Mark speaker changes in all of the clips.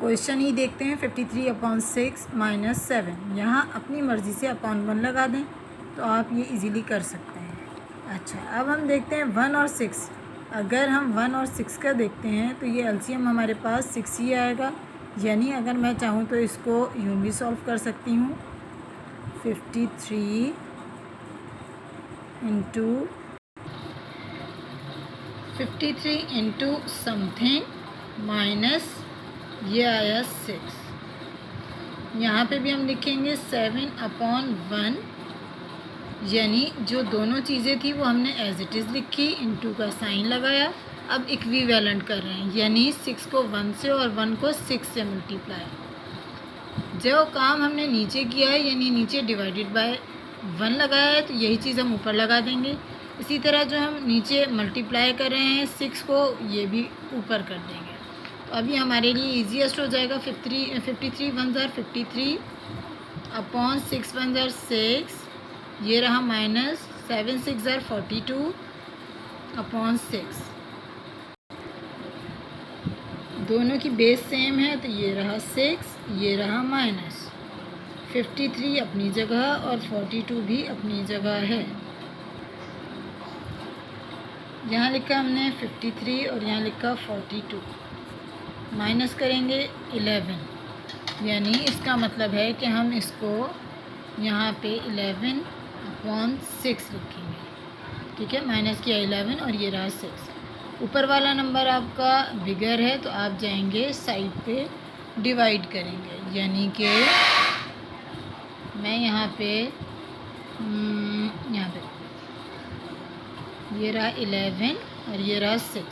Speaker 1: Question ही देखते हैं। 53/6 minus 7, यहाँ अपनी मर्ज़ी से अपॉन 1 लगा दें तो आप ये इजीली कर सकते हैं। अच्छा, अब हम देखते हैं 1 और 6। अगर हम 1 और 6 का देखते हैं तो ये एलसीएम हमारे पास 6 ही आएगा, यानी अगर मैं चाहूँ तो इसको यूँ भी सॉल्व कर सकती हूँ। 53 इंटू समथिंग माइनस ये आया 6। यहाँ पे भी हम लिखेंगे 7/1, यानी जो दोनों चीज़ें थी वो हमने एज इट इज़ लिखी, इंटू का साइन लगाया। अब इक्विवेलेंट कर रहे हैं, यानी 6 को 1 से और 1 को 6 से मल्टीप्लाई। जो काम हमने नीचे किया है, यानी नीचे डिवाइडेड बाय 1 लगाया है, तो यही चीज़ हम ऊपर लगा देंगे। इसी तरह जो हम नीचे मल्टीप्लाई कर रहे हैं 6 को, ये भी ऊपर कर देंगे। तो अभी हमारे लिए ईजीएस्ट हो जाएगा 53 1 ज़ार 53 अपॉन 6 1 ज़ार 6, ये रहा माइनस 7 6 ज़ार 42 अपॉन 6। दोनों की बेस सेम है तो ये रहा 6, ये रहा माइनस। 53 अपनी जगह और 42 भी अपनी जगह है। यहाँ लिखा हमने 53 और यहाँ लिखा 42। माइनस करेंगे 11, यानी इसका मतलब है कि हम इसको यहाँ पे 11/6 लिखेंगे। ठीक है, माइनस किया 11 और ये रहा 6। ऊपर वाला नंबर आपका बिगर है तो आप जाएंगे साइड पे डिवाइड करेंगे, यानी कि मैं यहाँ पे ये रहा 11 और ये रहा 6।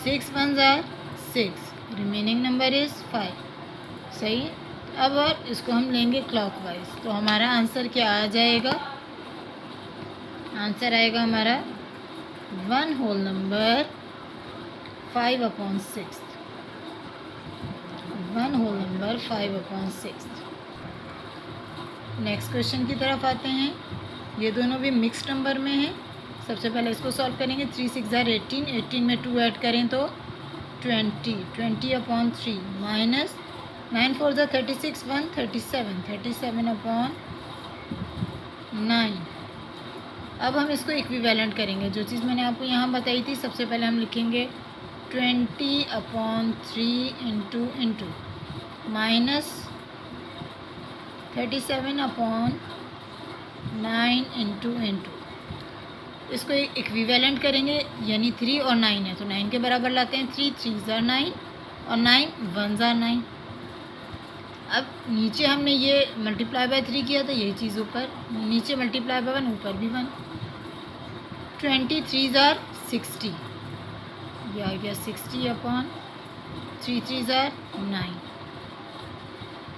Speaker 1: 6 1 ज़ार 6, रिमेनिंग नंबर इज़ 5। सही। अब और इसको हम लेंगे क्लॉकवाइज, तो हमारा आंसर क्या आ जाएगा? आंसर आएगा हमारा 1 whole number 5/6। 1 whole number 5/6। Next question की तरफ आते हैं। ये दोनों भी मिक्स्ड नंबर में हैं। सबसे पहले इसको सॉल्व करेंगे। 3 6 ज़ार 18, 18 में 2 ऐड करें तो 20, 20/3 माइनस 9 4 ज़ार 36 1 37, 37/9। अब हम इसको इक्विवेलेंट करेंगे। जो चीज़ मैंने आपको यहाँ बताई थी, सबसे पहले हम लिखेंगे 20/3 इंटू माइनस 37/9 इंटू इसको इक्विवेलेंट करेंगे, यानी 3 और 9 है तो 9 के बराबर लाते हैं। 3 3 ज़ार 9 और 9 1 ज़ार 9। अब नीचे हमने ये मल्टीप्लाई बाय 3 किया था, यही चीज़ ऊपर, नीचे मल्टीप्लाई बाय 1 ऊपर भी 1। 23 ज़ार 60, ये आ गया 60/3 3 ज़ार 9।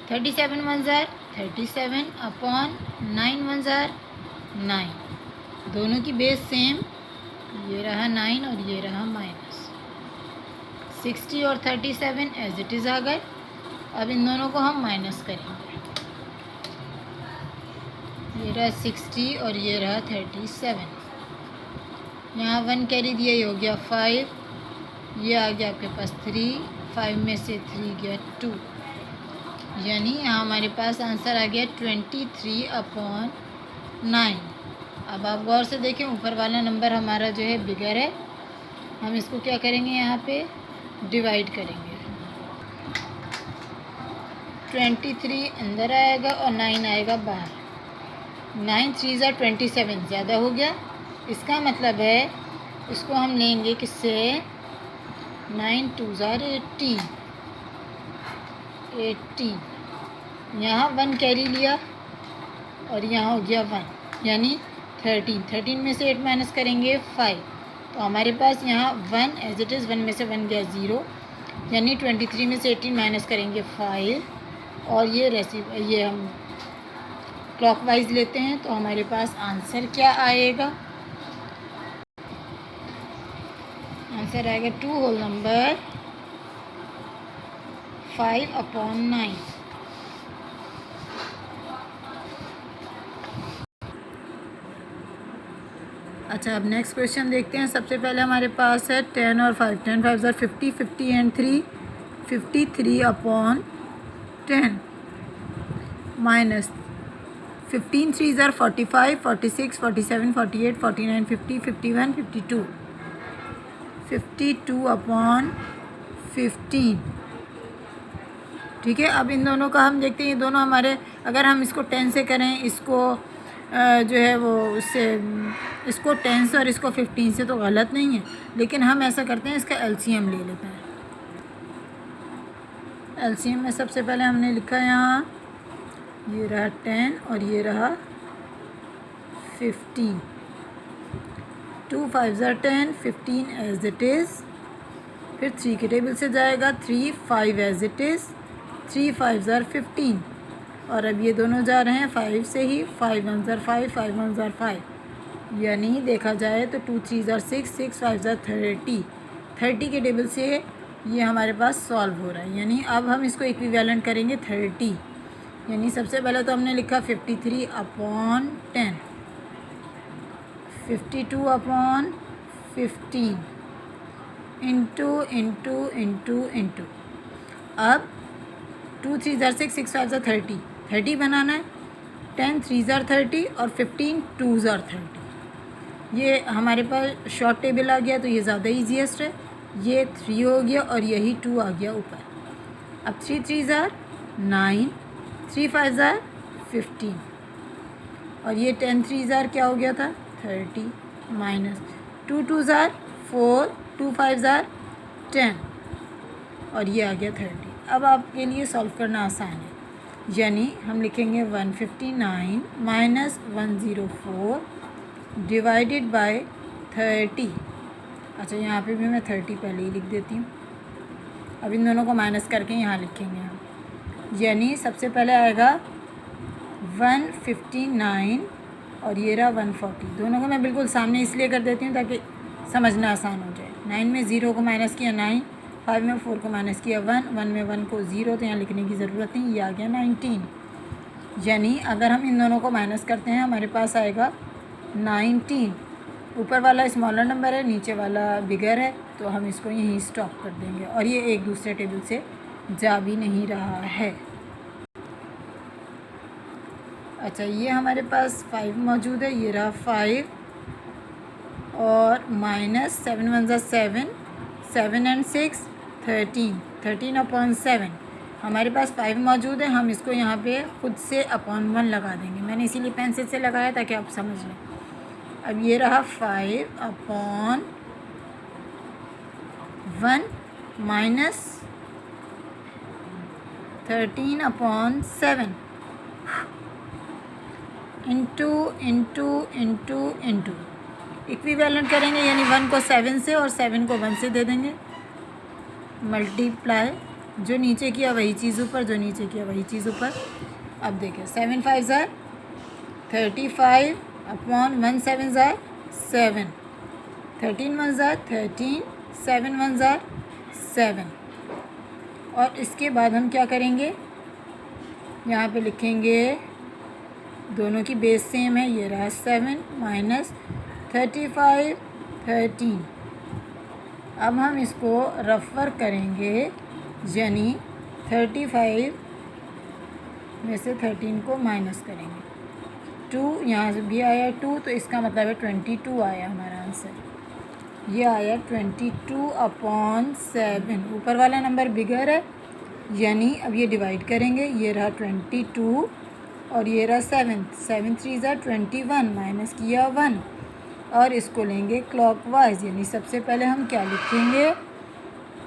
Speaker 1: 37 1 ज़ार 37/9 1 ज़ार 9। दोनों की बेस सेम, ये रहा 9 और ये रहा माइनस। 60 और 37 एज इट इज़ आ गए। अब इन दोनों को हम माइनस करेंगे। ये रहा 60 और ये रहा 37। यहाँ 1 कैरी दिया, ये हो गया 5, ये आ गया आपके पास 3, 5 में से 3 गया 2, यानी यहाँ हमारे पास आंसर आ गया 23/9। अब आप गौर से देखें, ऊपर वाला नंबर हमारा जो है बिगर है, हम इसको क्या करेंगे, यहाँ पे डिवाइड करेंगे। 23 अंदर आएगा और 9 आएगा बाहर। 9 3 ज़ार 27 ज़्यादा हो गया, इसका मतलब है इसको हम लेंगे किससे, 9 2 ज़ार 80। यहाँ 1 कैरी लिया और यहाँ हो गया 1, यानी 13 में से 8 माइनस करेंगे 5, तो हमारे पास यहाँ 1 एज इट इज़, 1 में से 1 गया 0, यानी 23 में से 18 माइनस करेंगे 5, और ये हम क्लॉकवाइज लेते हैं तो हमारे पास आंसर क्या आएगा? आंसर आएगा 2 होल नंबर 5/9। अच्छा, अब नेक्स्ट क्वेश्चन देखते हैं। सबसे पहले हमारे पास है 10 और 5। 10 5 ज़ार 50, 50 एंड 3 53/10 माइनस 15 3s are 45, 46, 47, 48, 49, 50, 51, 52, 52/15। ठीक है, अब इन दोनों का हम देखते हैं, ये दोनों हमारे, अगर हम इसको 10 से करें, इसको जो है वो उससे, इसको 10 से और इसको 15 से तो गलत नहीं है, लेकिन हम ऐसा करते हैं, इसका एलसीएम ले लेते हैं। एलसीएम में सबसे पहले हमने लिखा यहाँ, ये रहा 10 और ये रहा 15। 2 5s are 10, 15 as it is, फिर 3 के टेबल से जाएगा, 3 5 as it is, 3 5s are 15, और अब ये दोनों जा रहे हैं 5 से ही, 5 1s are 5, 5 1s are 5, यानी देखा जाए तो 2 3s are 6, 6 5s are 30। 30 के टेबल से ये हमारे पास सॉल्व हो रहा है, यानी अब हम इसको इक्विवेलेंट करेंगे 30, यानी सबसे पहले तो हमने लिखा 53/10, 52/15 इंटू। अब 2 3s are 6, 6 5s are 30, 30 बनाना है, 10 3s are 30 और 15 2s are 30। ये हमारे पास शॉर्ट टेबल आ गया, तो ये ज़्यादा ईजीएस्ट है। ये 3 हो गया और यही 2 आ गया ऊपर। अब 3 3s are 9, 3 5s are 15 और ये 10 3s are क्या हो गया था 30, minus 2 2s are 4, 2 5s are 10 और ये आ गया 30। अब आपके लिए सॉल्व करना आसान है, यानी हम लिखेंगे 159 माइनस 104 डिवाइडेड बाय 30। अच्छा, यहाँ पे भी मैं 30 पहले ही लिख देती हूँ। अब इन दोनों को माइनस करके यहाँ लिखेंगे हम, यानी सबसे पहले आएगा 159 और ये रहा 140। दोनों को मैं बिल्कुल सामने इसलिए कर देती हूँ ताकि समझना आसान हो जाए। 9 में 0 को माइनस किया 9, 5 में 4 को माइनस किया 1, 1 में 1 को 0, तो यहाँ लिखने की ज़रूरत नहीं, ये आ गया 19। यानी अगर हम इन दोनों को माइनस करते हैं हमारे पास आएगा 19। ऊपर वाला स्मॉलर नंबर है, नीचे वाला बिगर है, तो हम इसको यहीं स्टॉप कर देंगे और ये एक दूसरे टेबल से जा भी नहीं रहा है। अच्छा, ये हमारे पास 5 मौजूद है, ये रहा 5 और माइनस 7 1s are 7, 7 and 6 13, 13/7। हमारे पास 5 मौजूद है, हम इसको यहाँ पे खुद से अपॉन 1 लगा देंगे। मैंने इसीलिए पेंसिल से लगाया ताकि आप समझ लें। अब ये रहा 5/1 माइनस 13/7 इंटू इक्विवेलेंट करेंगे, यानी 1 को 7 से और 7 को 1 से दे देंगे, मल्टीप्लाई, जो नीचे किया वही चीज़ ऊपर, जो नीचे किया वही चीज़ ऊपर। अब देखिए 7 5s are 35/1, 7s are 7, 13 1s are 13, 7 1s are 7। और इसके बाद हम क्या करेंगे, यहाँ पे लिखेंगे, दोनों की बेस सेम है, ये रहा 7 माइनस 35 13। अब हम इसको रफर करेंगे, यानी 35 में से 13 को माइनस करेंगे, 2 यहाँ से भी आया 2, तो इसका मतलब है 22 आया हमारा आंसर। ये आया 22/7। ऊपर वाला नंबर बिगर है, यानी अब ये डिवाइड करेंगे, ये रहा 22 और ये रहा 7, 7 3s are 21, माइनस किया 1 और इसको लेंगे क्लॉकवाइज, यानी सबसे पहले हम क्या लिखेंगे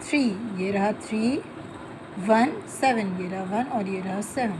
Speaker 1: 3, ये रहा 3 1 7, ये रहा 1 और ये रहा 7।